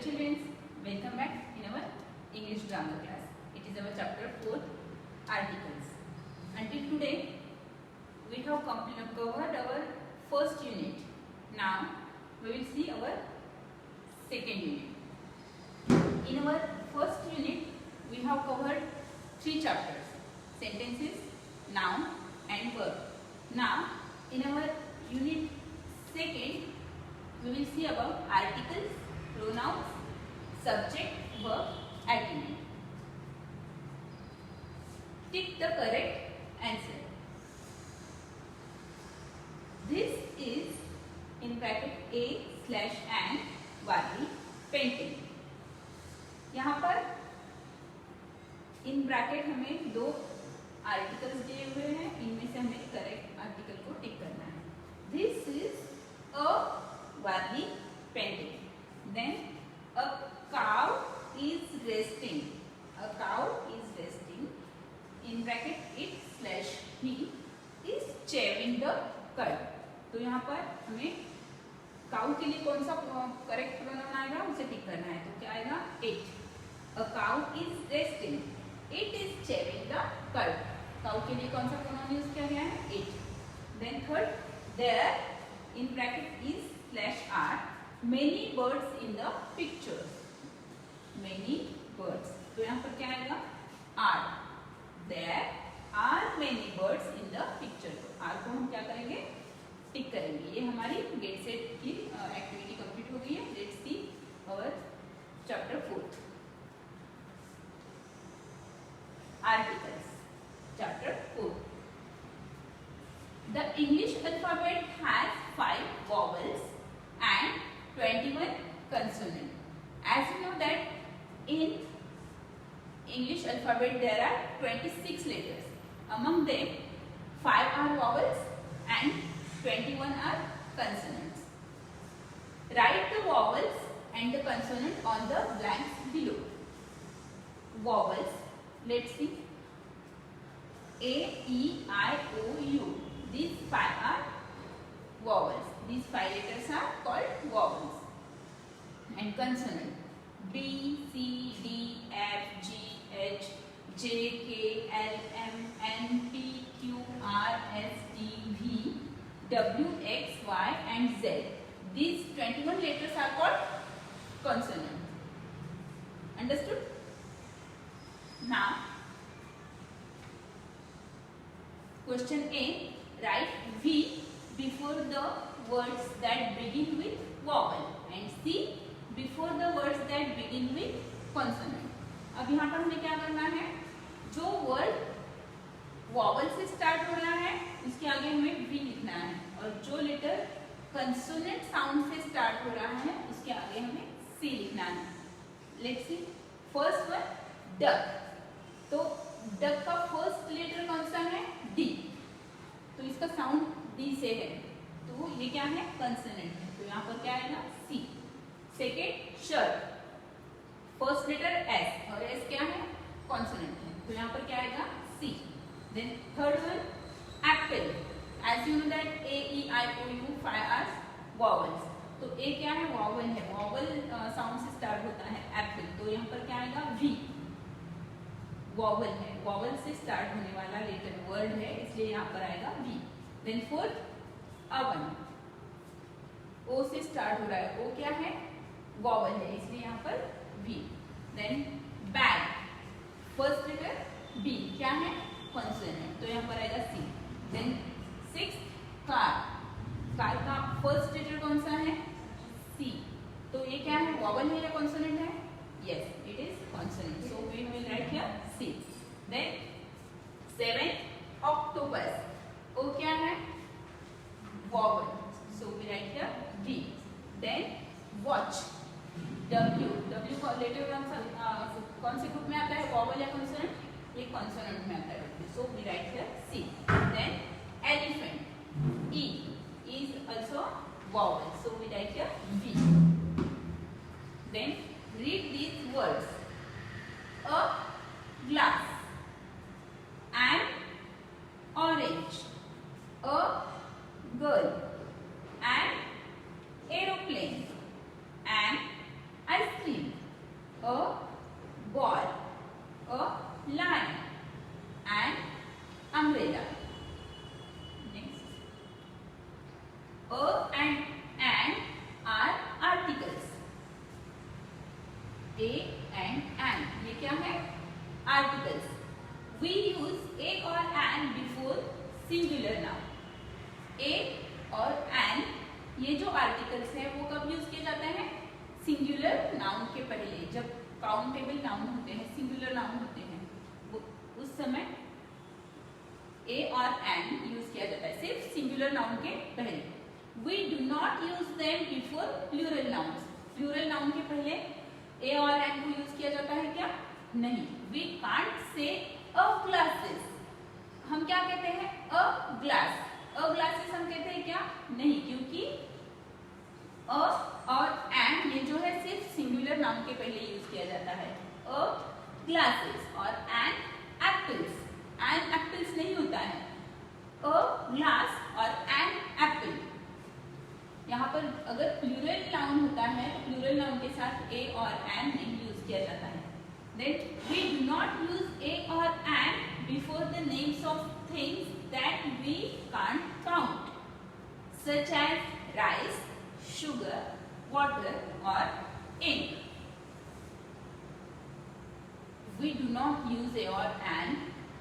children, welcome back in our English grammar class. It is our chapter 4, articles. Until today, we have covered our first unit. Now, we will see our second unit. In our first unit, we have covered 3 chapters: sentences, noun and verb. Now, in our unit second, we will see about articles, pronouns, subject, verb, adjective. Tick the correct answer. This is in bracket A/and Warli painting. यहाँ पर in bracket हमें 2 articles दिए हुए हैं, इनमें से हमें correct article को टिक करना है. This is a Warli painting. Then a cow is resting. A cow is resting. In bracket it/he is chewing the curd. तो यहाँ पर हमें काउ के लिए कौन सा करेक्ट प्रोनाउन आएगा उसे टिक करना है. तो क्या आएगा? it. A cow is resting. It is chewing the cud. Cow के लिए कौन सा प्रोनाउन यूज किया गया है? it. Then third, there in bracket is/are many birds in the picture. Many birds. तो यहाँ पर क्या आएगा? are. There are many birds in the picture. तो are को हम क्या करेंगे? टिक करेंगे. ये हमारी गेट सेट की एक्टिविटी कंप्लीट हो गई है. Let's C our chapter 4. Articles. Chapter 4. The English alphabet has 5 vowels and 21 consonants. As you know that in English alphabet there are 26 letters. Among them, 5 are vowels and 21 are consonants. Write the vowels and the consonant on the blanks below. Vowels. Let's see. A, E, I, O, U. These 5 are vowels. These 5 letters are called vowels. And consonant. B, C, D, F, G, H, J, K, L, M, N, P, Q, R, S, T, V, W, X, Y and Z. These 21 letters are called consonant. Understood? Now, question A, write V before the words that begin with vowel and C before the words that begin with consonant. अब यहाँ पर हमें क्या करना है? जो word vowel से start हो रहा है उसके आगे हमें V लिखना है, और जो लेटर consonant साउंड से स्टार्ट हो रहा है उसके आगे हमें C लिखना है. Let's C. First one, duck. तो डक का फर्स्ट लेटर कौन सा है? डी. तो इसका साउंड डी से है, तो ये क्या है? कंसोनेंट है. तो यहाँ पर क्या आएगा? C. Second, shirt. First letter S, और एस क्या है? कॉन्सोनेंट है. तो यहाँ पर क्या आएगा? C. Then third one, apple. As you know that A, E, I, O, U 5 are vowels. तो ए क्या है? वॉवल है. वॉवल साउंड से स्टार्ट होता है एप्पल. तो यहाँ पर क्या आएगा? वी. वॉवल है, वॉवल से स्टार्ट होने वाला लेटर वर्ड है, इसलिए यहाँ पर आएगा B. Then fourth, oven. O से स्टार्ट हो रहा है. ओ क्या है? वॉवल है, इसलिए यहाँ पर B. Then bag. First letter B क्या है? कॉन्सोनेंट. तो यहाँ पर आएगा C. Then sixth, car. Car का फर्स्ट लेटर कौन सा है? सी. तो ये क्या है? वॉवल है या कॉन्सोनेंट है? Yes, it is consonant. So we will write here C. Then 7, octopus. O क्या है? Vowel. So we write here V. Then watch. W. W का लेटर कौन से ग्रुप में आता है? Vowel या consonant? ये consonant में आता है. So we write here C. Then elephant. E is also vowel. So we write here V. Then read these words. A glass, an orange, a girl, an aeroplane, an ice cream, a ball, a lion, an umbrella. Next, a and are articles. A and an ये क्या है? Articles. We use a और an before singular noun. A और an ये जो articles है वो कब यूज किए जाते हैं? सिंगुलर नाउन के पहले, जब काउंटेबल नाउन होते हैं, सिंगुलर नाउन होते हैं, वो उस समय ए और एन यूज किया जाता है, सिर्फ सिंगुलर नाउन के पहले. We do not use them before plural nouns. Plural noun के पहले ए और एन को यूज किया जाता है क्या? नहीं. We can't say a glasses. हम क्या कहते हैं? A glass. अ ग्लासेस हम कहते हैं क्या? नहीं, क्योंकि अ और एन ये जो है सिर्फ सिंगुलर नाउन के पहले यूज किया जाता है. अ ग्लासेस और एन एप्पल्स. एन एप्पल्स नहीं होता है. अ ग्लास और एन एप्पल. यहाँ पर अगर प्लूरल नाउन होता है तो प्लूरल नाउन के साथ ए और एन नहीं यूज किया जाता है. Then we do not use a or an before the names of things that we can't count, such as rice, sugar, water or ink. We do not use a or an.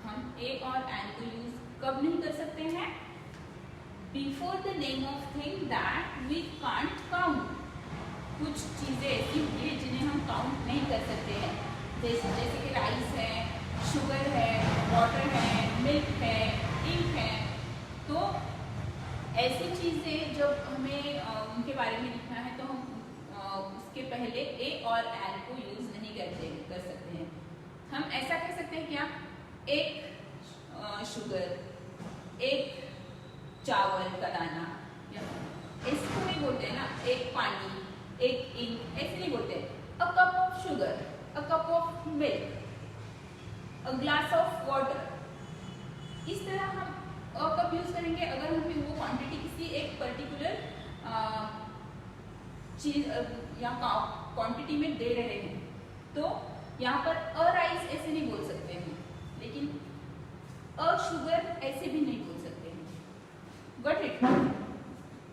हम a और an को use कब नहीं कर सकते हैं? Before the name of thing that we can't count. कुछ चीजें ऐसी होती है जिन्हें हम काउंट नहीं कर सकते हैं, जैसे कि राइस है, शुगर है, वाटर है, मिल्क है, इंक है. तो ऐसी चीजें जब हमें उनके बारे में लिखना है तो हम उसके पहले ए और एन को यूज नहीं कर सकते हैं. हम ऐसा कह सकते हैं क्या? एक शुगर, एक चावल का दाना, इसको नहीं बोलते हैं ना. एक पानी, एक इंक, ऐसे नहीं बोलते. A cup of sugar, a cup of milk, a glass of water. इस तरह हम अ कब यूज करेंगे? अगर हमें वो क्वांटिटी किसी एक पर्टिकुलर चीज या क्वांटिटी में दे रहे हैं. तो यहाँ पर अ राइस ऐसे नहीं बोल सकते हैं, लेकिन अ शुगर ऐसे भी नहीं बोल सकते हैं. Got it?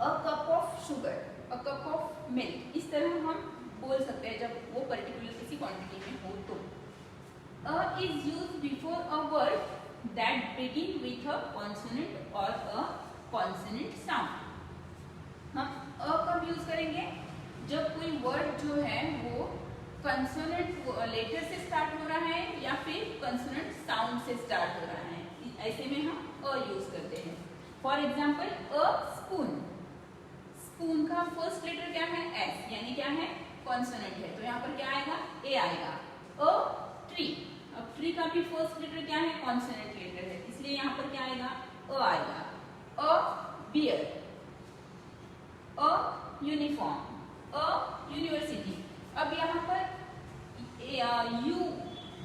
A cup of sugar, a cup of milk, इस तरह हम बोल सकते हैं जब वो पर्टिकुलर किसी क्वांटिटी में हो. तो a is used before a word that begin with a consonant और अ कॉन्सोनेंट साउंड. हम अ कब यूज करेंगे? जब कोई वर्ड जो है वो कंसोनेंट लेटर से स्टार्ट हो रहा है या फिर कंसोनेंट साउंड से स्टार्ट हो रहा है. ऐसे में हम अ यूज करते हैं. For example, a spoon. Spoon का फर्स्ट लेटर क्या है? एस, यानी क्या है? कॉन्सोनेंट है. तो यहाँ पर क्या आएगा? ए आएगा. A tree. अब ट्री का भी फर्स्ट लेटर क्या है? कॉन्सोनेंट लेटर है, इसलिए यहाँ पर क्या आएगा? अ आएगा. A bear, a uniform, a university. अब यहाँ पर यू,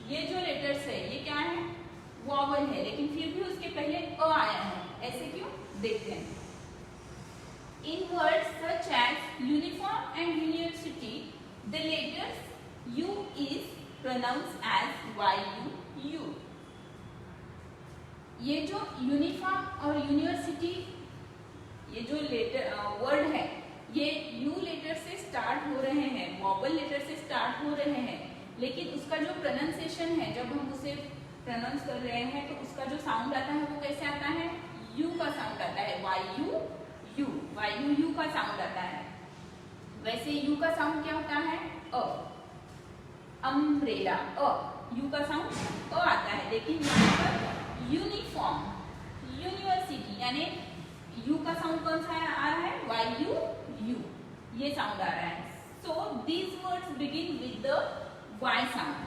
ये जो लेटर्स है ये क्या है? वॉवल है, लेकिन फिर भी उसके पहले अ आया है. ऐसे क्यों? देखते हैं. In words such as uniform and university, the letters U is pronounced as YU. ये जो यूनिफॉर्म और यूनिवर्सिटी, ये जो लेटर वर्ड है, ये यू लेटर से स्टार्ट हो रहे हैं, वॉवल लेटर से स्टार्ट हो रहे हैं, लेकिन उसका जो प्रोनाउंसिएशन है, जब हम उसे प्रोनाउंस कर रहे हैं तो उसका जो साउंड आता है वो कैसे आता है? यू का साउंड आता है. YU यू, वायु यू का साउंड आता है. वैसे यू का साउंड क्या होता है? अ. अम्ब्रेला, अ, यू का साउंड अ आता है, लेकिन यहाँ पर यूनिफॉर्म, यूनिवर्सिटी, यानी यू का साउंड कौन सा आ रहा है? YU यू, ये साउंड आ रहा है. So these words begin with the Y sound.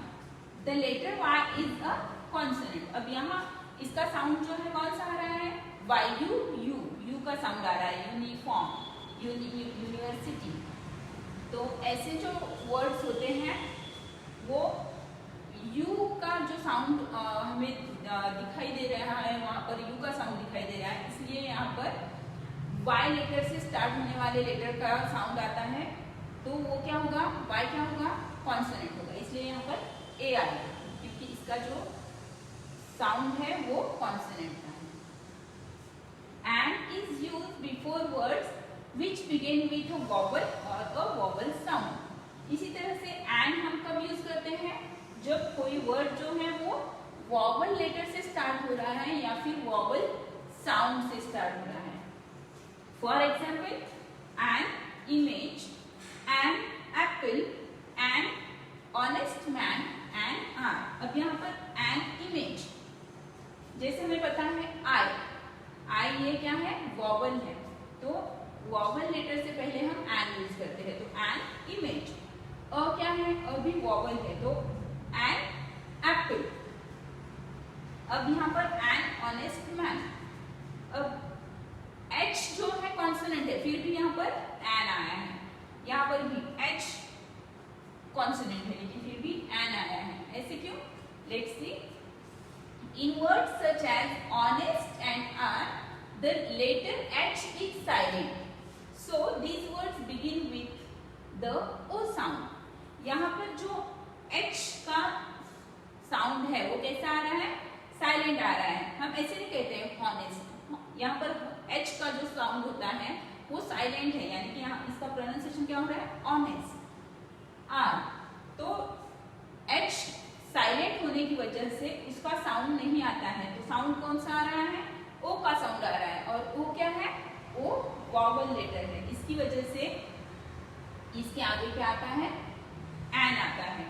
The letter Y is a consonant. अब यहाँ इसका साउंड जो है कौन सा आ रहा है? YU यू, यू का साउंड आ रहा है. Uniform, university. तो ऐसे जो वर्ड्स होते हैं वो यू का जो साउंड हमें दिखाई दे रहा है, वहाँ पर यू का साउंड दिखाई दे रहा है, इसलिए यहाँ पर वाई लेटर से स्टार्ट होने वाले लेटर का साउंड आता है. तो वो क्या होगा? वाई क्या होगा? कॉन्सोनेंट होगा, इसलिए ए आएगा, क्योंकि इसका जो साउंड है वो कॉन्सोनेंट का है। And is use before words which begin with a vowel और अ वॉवल साउंड। इसी तरह से एंड हम कब यूज करते हैं, जब कोई वर्ड जो है वो वॉवल लेटर से स्टार्ट हो रहा है या फिर वॉवल साउंड से स्टार्ट हो रहा है। For example, an image, an apple, an honest man, an R. अब यहाँ पर एन इमेज, जैसे हमें पता है आई ये क्या है, वॉवल है, तो वॉवल लेटर से पहले हम एन यूज करते हैं, तो एन इमेज। अ क्या है, अ भी वॉवल है, तो एन एप्पल। अब यहाँ पर एन ऑनेस्ट मैन। अब एच जो है कॉन्सोनेंट है, फिर भी यहाँ पर एन आया है, यहाँ पर भी एच कॉन्सोनेंट है लेकिन फिर भी एन आया है, ऐसे क्यों? Let's see. In words such as honest and are, the letter H is silent. So these words begin with the O sound. यहाँ पर जो H का साउंड है वो कैसा आ रहा है, साइलेंट आ रहा है। हम ऐसे नहीं कहते हैं honest, यहाँ पर H का जो साउंड होता है वो साइलेंट है, यानी कि यहाँ इसका प्रोनाउंसिएशन क्या हो रहा है, ऑनेस्ट। आर, तो H साइलेंट होने की वजह से उसका साउंड नहीं आता है, तो साउंड कौन सा आ रहा है, ओ का साउंड आ रहा है, और ओ क्या है, ओ वॉवल लेटर है, इसकी वजह से इसके आगे क्या आता है, एन आता है।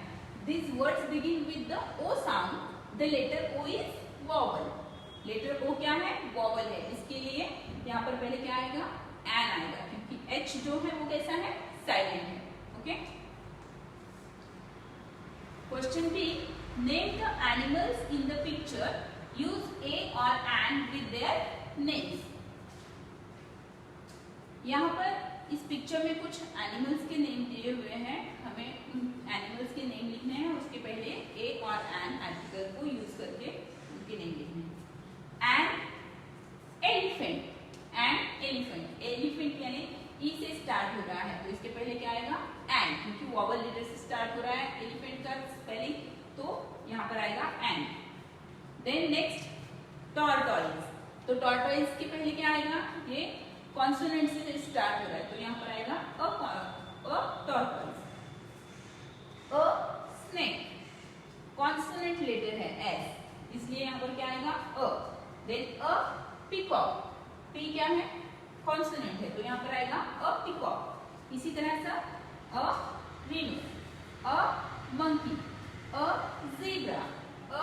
This words begin with the O sound, the letter O is vowel. Letter O क्या है, वॉवल है, इसके लिए यहाँ पर पहले क्या आएगा, एन आएगा, क्योंकि एच जो है वो कैसा है, साइलेंट है। Okay. Question B. Name the animals in the picture. Use a or an with their names. यहाँ पर इस पिक्चर में कुछ एनिमल्स के नेम दिए हुए हैं, हमें उन एनिमल्स के नेम लिखने हैं, उसके पहले ए और एन आर्टिकल को यूज करके उनके नेम लिखने हैं। An elephant, an elephant, elephant यानी ई से स्टार्ट हो रहा है, तो इसके पहले क्या आएगा, एन, क्योंकि वॉवल लेटर से स्टार्ट हो रहा है एलिफेंट का स्पेलिंग, तो यहाँ पर आएगा एन। देन नेक्स्ट टॉर्टोइज, तो टॉर्टोइज के पहले क्या आएगा, ये कॉन्सोनेंट से स्टार्ट हो रहा है, तो यहाँ पर आएगा a tortoise. A snake, consonant letter है एस, इसलिए यहाँ पर क्या आएगा, a. Then a peacock, P क्या है, कॉन्सोनेंट है, तो यहाँ पर आएगा अ पीकॉक। इसी तरह से a rhino, a monkey, a zebra, a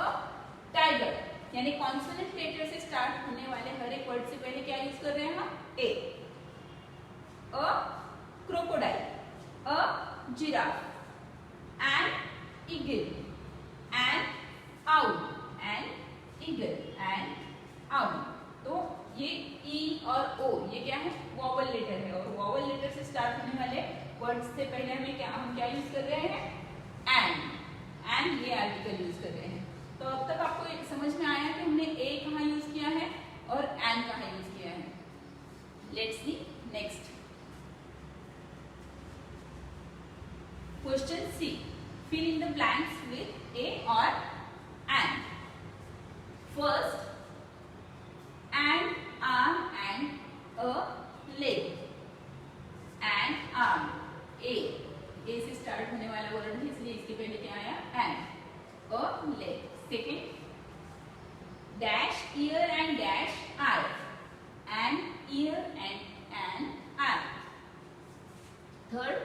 tiger, यानी कॉन्सोनेंट लेटर से स्टार्ट होने वाले हर एक वर्ड से पहले क्या यूज कर रहे हैं हम, A. A crocodile, a giraffe, an eagle, an owl, an eagle, an owl. तो ये ई और ओ ये क्या है, वॉवल लेटर है, और वॉवल लेटर से स्टार्ट होने वाले वर्ड्स से पहले हम क्या यूज कर रहे हैं, एन ये आर्टिकल यूज कर रहे हैं। तो अब तक आपको समझ में आया कि हमने ए कहाँ यूज किया है और एन कहाँ यूज किया है। Let's see next question C. Fill in the blanks with a और an. First, an arm and a leg, an arm, a से स्टार्ट होने वाला वर्ड है, इसलिए इसके पहले क्या आया, an, a leg. Second, dash ear and dash eye, an ear and an eye. Third,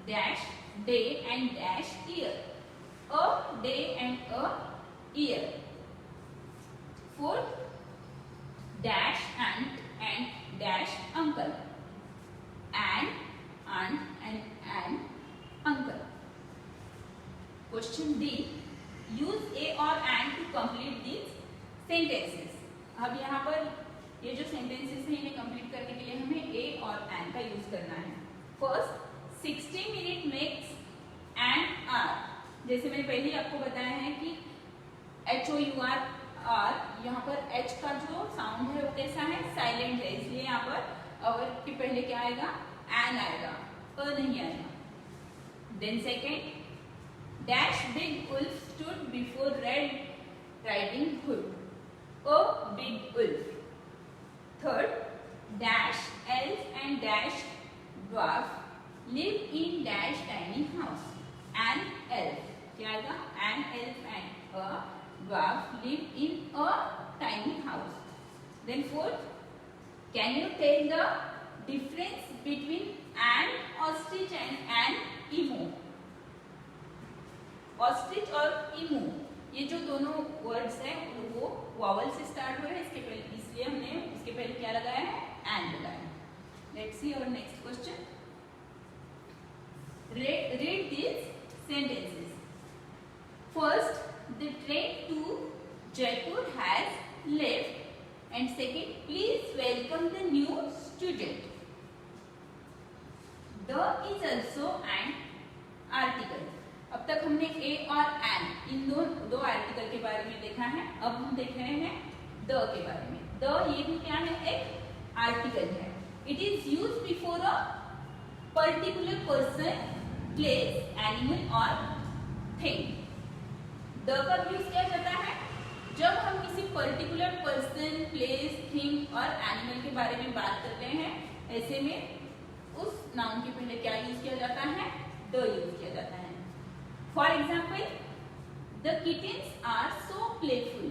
dash day and dash ear, a day and a ear. Fourth, dash and dash uncle, and aunt and an uncle. Question D. Use a or an to complete these sentences. अब यहाँ पर ये जो sentences हैं इन्हें complete करने के लिए हमें a और an का use करना है। First, 60 minute makes an hour. जैसे मैंने पहले ही आपको बताया है कि HOUR और यहाँ पर H का जो साउंड है वो कैसा है, साइलेंट है, इसलिए यहाँ पर अवर के पहले क्या आएगा, एन आएगा, अ नहीं आएगा। Then second, dash big wolf stood before Red Riding Hood. A big wolf. Third, dash elf and dash dwarf live in dash tiny house. An elf. क्या आएगा? An elf and a dwarf live in a tiny house. Then fourth, can you tell the difference between an ostrich and an emu? Ostrich और emu ये जो दोनों words हैं वो vowel से start हुए हैं, इसके पहले इसलिए हमने इसके पहले क्या लगाया है? एन लगाया है. Let's see our next question. Read these sentences. First, the train to Jaipur has left. And second, please welcome the new student. The is also an article. अब तक हमने a और an इन दो आर्टिकल के बारे में देखा है. अब हम देख रहे हैं the के बारे में. the ये भी क्या है? एक आर्टिकल है. It is used before a particular person, place, animal or thing. the का यूज किया जाता है जब हम किसी पर्टिकुलर पर्सन, प्लेस, थिंग और एनिमल के बारे में बात कर रहे हैं. ऐसे में उस नाउन के पहले क्या यूज किया जाता है? द यूज किया जाता है. For example, the kittens are so playful.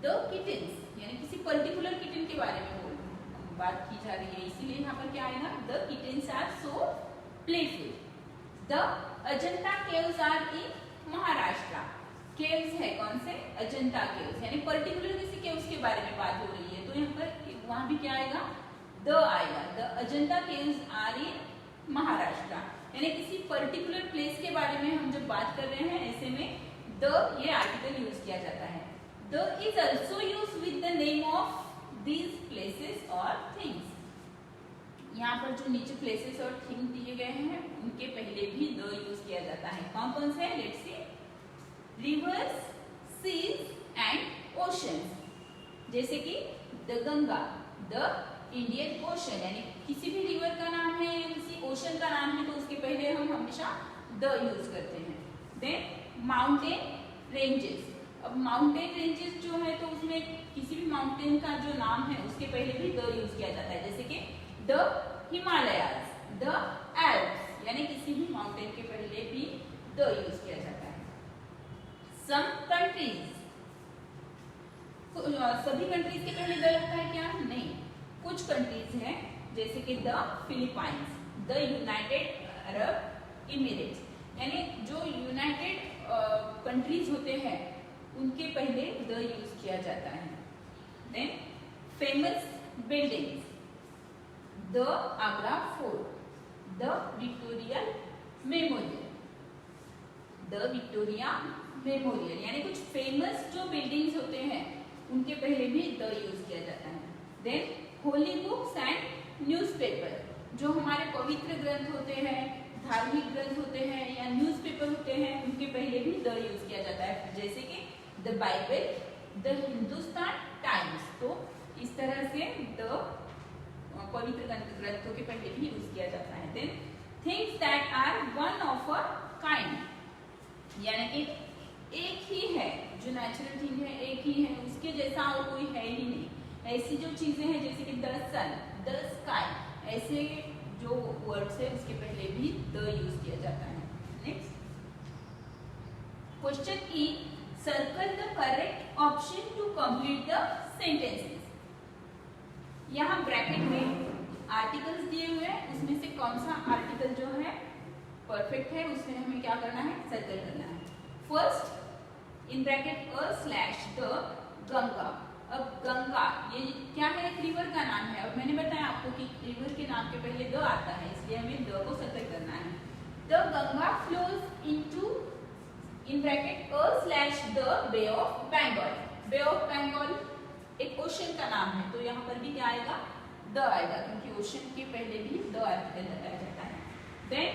The kittens यानी किसी पर्टिकुलर किटन के बारे में बात की जा रही है, इसीलिए यहाँ पर क्या आएगा? The kittens are so playful. The Ajanta caves are in Maharashtra. Caves है कौन से? अजंता केव्स, यानी पर्टिकुलर किसी केव्स के बारे में बात हो रही है तो यहाँ पर वहां भी क्या आएगा? द आएगा. The Ajanta caves are in Maharashtra, यानी किसी पर्टिकुलर प्लेस के बारे में हम जब बात कर रहे हैं ऐसे में द ये आर्टिकल यूज किया जाता है. The is also use with the name of these places और थिंग्स. यहाँ पर जो नीचे प्लेसेस और थिंग दिए गए हैं उनके पहले भी द यूज किया जाता है. कौन कौन से? Let's see. Rivers, seas and oceans. जैसे कि the Ganga, the Indian ocean, यानी किसी भी रिवर का नाम है या किसी ओशन का नाम है तो उसके पहले हम हमेशा द यूज करते हैं. Then mountain ranges. अब माउंटेन रेंजेस जो है तो उसमें किसी भी माउंटेन का जो नाम है उसके पहले भी द यूज किया जाता है. जैसे कि द हिमालयाज, द एल्प्स, यानी किसी भी माउंटेन के पहले भी द यूज किया जाता है. सम कंट्रीज, सभी कंट्रीज के पहले द लगता है क्या? नहीं. कुछ कंट्रीज हैं जैसे कि the Philippines, the United Arab emirates, यानी जो यूनाइटेड कंट्रीज होते हैं उनके पहले द यूज किया जाता है. Then famous buildings, the Agra Fort, the Victoria Memorial. The Victoria Memorial यानी कुछ फेमस जो बिल्डिंग्स होते हैं उनके पहले भी द यूज किया जाता है. Then holy books and newspaper, जो हमारे पवित्र ग्रंथ होते हैं, धार्मिक ग्रंथ होते हैं या न्यूज़पेपर होते हैं उनके पहले भी द यूज किया जाता है. जैसे कि the Bible, the Hindustan times. तो इस तरह से द पवित्र ग्रंथों के पहले भी यूज किया जाता है. Then things that are one of a kind, यानी कि एक ही है, जो नेचुरल थिंग है एक ही है, उसके जैसा और कोई है ही नहीं. ऐसी जो चीजें हैं जैसे कि द सन, द स्काई, ऐसे जो वर्ड्स है उसके पहले भी द यूज किया जाता है. Next question E. Circle the correct option to complete the sentences. यहाँ ब्रैकेट में आर्टिकल्स दिए हुए हैं, उसमें से कौन सा आर्टिकल जो है परफेक्ट है उसमें हमें क्या करना है? सर्कल करना है. First in bracket a slash the Ganga. अब गंगा ये क्या है? एक रिवर का नाम है. अब मैंने बताया आपको कि रिवर के नाम के पहले द आता है, इसलिए हमें द को सर्कल करना है. The Ganga flows into in bracket a slash the Bay of Bengal. Bay of Bengal एक ओशन का नाम है तो यहाँ पर भी क्या आएगा? द आएगा, क्योंकि ओशन के पहले भी द आर्टिकल लगाया जाता है. Then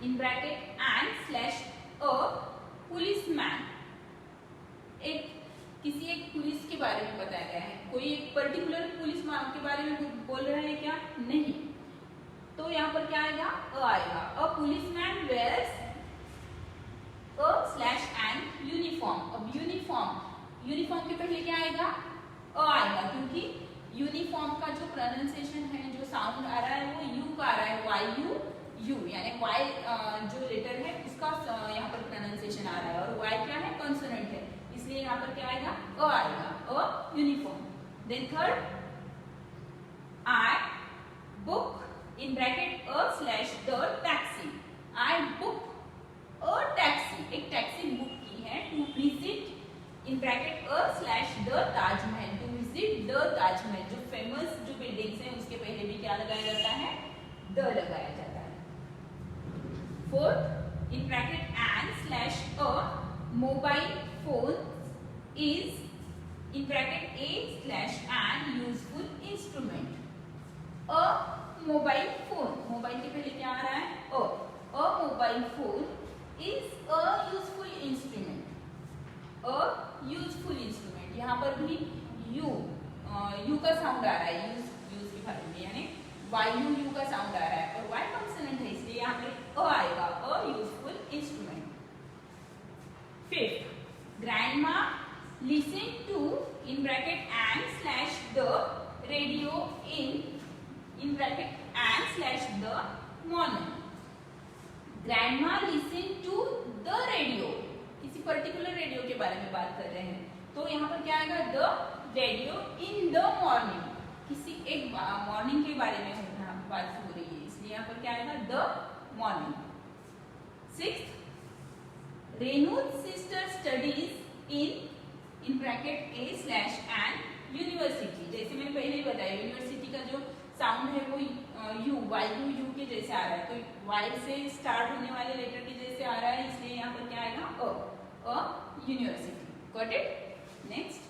in bracket and slash a policeman. एक किसी एक पुलिस के बारे में बताया गया है, कोई एक पर्टिकुलर पुलिस के बारे में बोल रहे हैं क्या? नहीं. तो यहाँ पर क्या आएगा? अ आएगा. अ पुलिसमैन वेयर्स यहाँ पर क्या आएगा, अ आएगा, a uniform. Then third, I book in bracket a slash the taxi, I book a taxi, एक टैक्सी बुक की है to visit in bracket a slash the Taj Mahal, to visit the Taj Mahal. जो famous जो बिल्डिंग्स हैं उसके पहले भी क्या लगाया जाता है, द लगाया जाता है। Fourth, in bracket and slash a mobile phone is in bracket a slash an useful instrument. A mobile phone, mobile के पहले क्या आ रहा है, a mobile phone is a useful instrument, a useful instrument. यहाँ पर भी यू का साउंड आ रहा है, यूज के बारे में, यानी वायु यू का साउंड आ रहा है और वाई कॉन्सोनेंट है इसलिए यहाँ पे अ आएगा, a useful instrument. Fifth, grandma listen to in bracket and slash the radio in bracket and slash the morning. Grandma listen to the radio, किसी पर्टिकुलर रेडियो के बारे में बात कर रहे हैं तो यहाँ पर क्या आएगा, the radio in the morning, किसी एक मॉर्निंग के बारे में बात हो रही है इसलिए यहाँ पर क्या आएगा, the morning. Sixth, Renu's sister studies in bracket a slash an university. जैसे मैंने पहले ही बताया यूनिवर्सिटी का जो साउंड है वो यू, वायु यू के जैसे आ रहा है, तो वाई से स्टार्ट होने वाले लेटर के जैसे आ रहा है इसलिए यहाँ पर क्या आएगा, a university. Got it. Next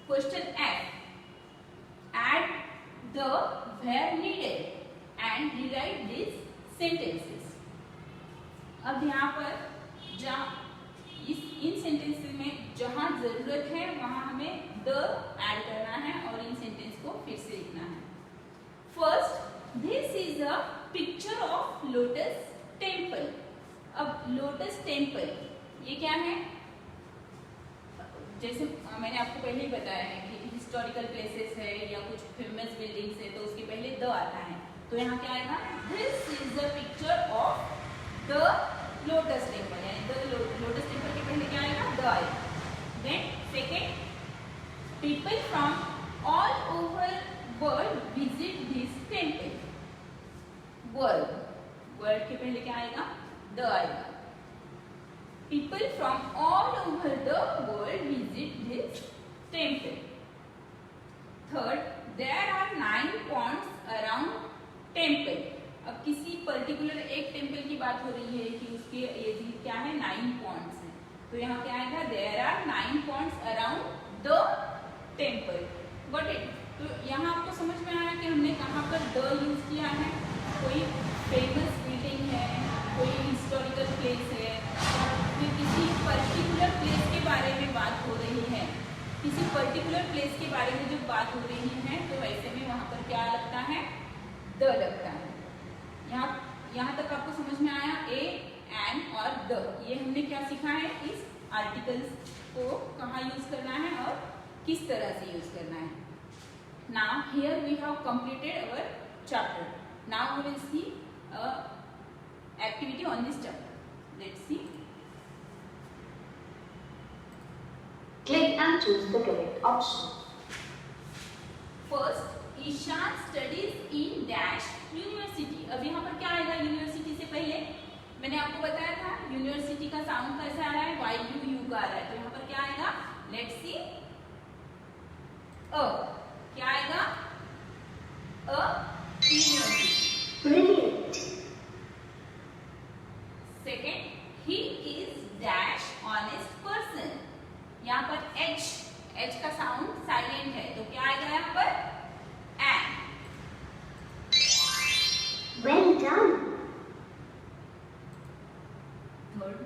question F, add the where needed and rewrite this sentences. अब यहाँ पर जहाँ इन सेंटेंसेस में जहां जरूरत है वहां हमें द ऐड करना है और इन सेंटेंस को फिर से लिखना है। First, this is a picture of lotus temple. अब लोटस टेम्पल ये क्या है, जैसे मैंने आपको पहले ही बताया है कि हिस्टोरिकल प्लेसेस है या कुछ फेमस बिल्डिंग्स है तो उसके पहले द आता है, तो यहाँ क्या आएगा, this is a picture of the lotus temple, यानी द लोटस टेम्पल के पहले क्या आएगा, द आएगा। Then second, people from all over world visit this temple. World, world के पहले क्या आएगा, द आएगा। People from all over the world visit this temple. Third, there are 9 ponds around temple. अब किसी पर्टिकुलर एक टेम्पल की बात हो रही है कि उसके ये क्या है, 9 ponds है, तो यहाँ क्या आएगा, there are 9 ponds around the temple. Got it. तो यहाँ आपको समझ में आया कि हमने कहाँ पर द यूज किया है, कोई फेमस बिल्डिंग है, कोई हिस्टोरिकल प्लेस है, फिर किसी पर्टिकुलर प्लेस के बारे में बात हो रही है, किसी पर्टिकुलर प्लेस के बारे में जब बात हो रही है तो ऐसे में वहाँ पर क्या लगता है, द लगता है। यहाँ तक आपको समझ में आया, ए, एन और द, ये हमने क्या सीखा है, इस आर्टिकल्स को कहाँ यूज करना है और किस तरह से यूज करना है। Now here we have completed our chapter. Now we will see activity on this chapter. Let's see. Click and choose the correct option. First, Ishan studies in dash university. अब यहाँ पर क्या आएगा, यूनिवर्सिटी से पहले मैंने आपको बताया था यूनिवर्सिटी का साउंड कैसा आ रहा है, वाई यू यू का आ रहा है, तो यहाँ पर क्या आएगा, लेट्स सी, अ, क्या आएगा, a university. Brilliant. Second, he is dash honest person. यहाँ पर एच, एच का साउंड साइलेंट है तो क्या आएगा यहाँ पर, N. Well done. Third,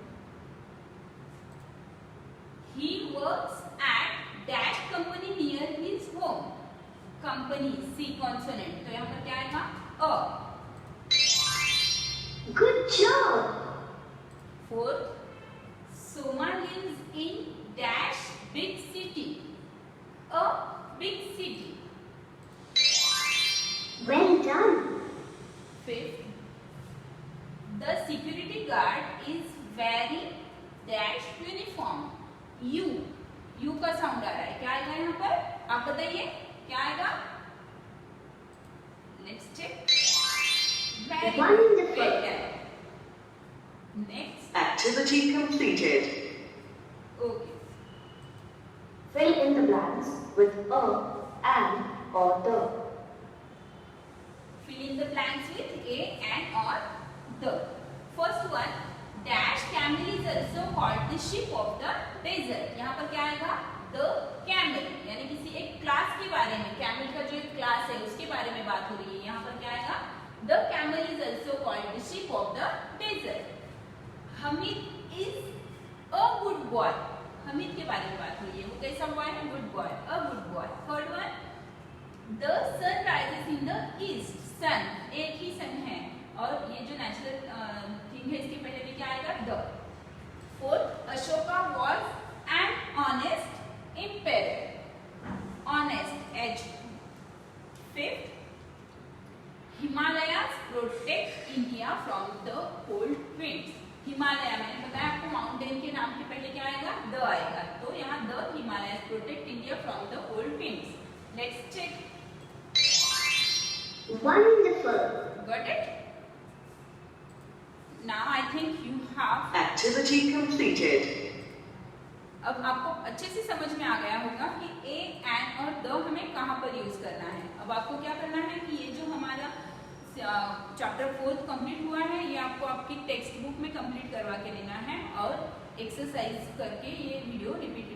he works at dash company near his home. Company, C consonant, तो यहाँ पर क्या आएगा, अ। Good job. Fourth, Soma lives in dash big city. A big city. Well done. Fifth, the security guard is wearing dash uniform. You का sound आ रहा है, क्या आएगा यहाँ पर? आप बताइए क्या आएगा? Let's check. Very good. Next, Activity completed. Okay, Fill in the blanks with a, and, or the. fill in the blanks with a, and, or the. First one, dash camel is also called the ship of the desert. यहाँ पर क्या आएगा? The camel, यानी किसी एक class के बारे में, कैमल का जो एक क्लास है उसके बारे में बात हो रही है। यहाँ पर क्या आएगा? The camel is also called the ship of the desert. Hamid is a good boy. Hamid के बारे में बात हुई है, वो कैसा बॉय है? Good boy, a good boy. Third one, the sun rises in the east. Sun, एक ही सन है और ये जो नेचुरल थिंग है इसके पहले भी क्या आएगा? The. Fourth, Ashoka was an honest empire. Honest, H. Fifth, Himalayas protect India from the cold winds. Himalaya, मैंने बताया आपको, माउंटेन के नाम के पहले क्या आएगा? द आएगा, तो यहाँ the Himalayas protect India from the cold winds. Let's check. Wonderful. Got it? Now I think you have. Activity completed. अब आपको अच्छे से समझ में आ गया होगा कि ए, एन और द हमें कहाँ पर यूज करना है। अब आपको क्या करना है कि ये जो हमारा चैप्टर 4 कंप्लीट हुआ है, ये आपको आपकी टेक्स्ट बुक में कंप्लीट करवा के लेना है और एक्सरसाइज करके ये वीडियो रिपीट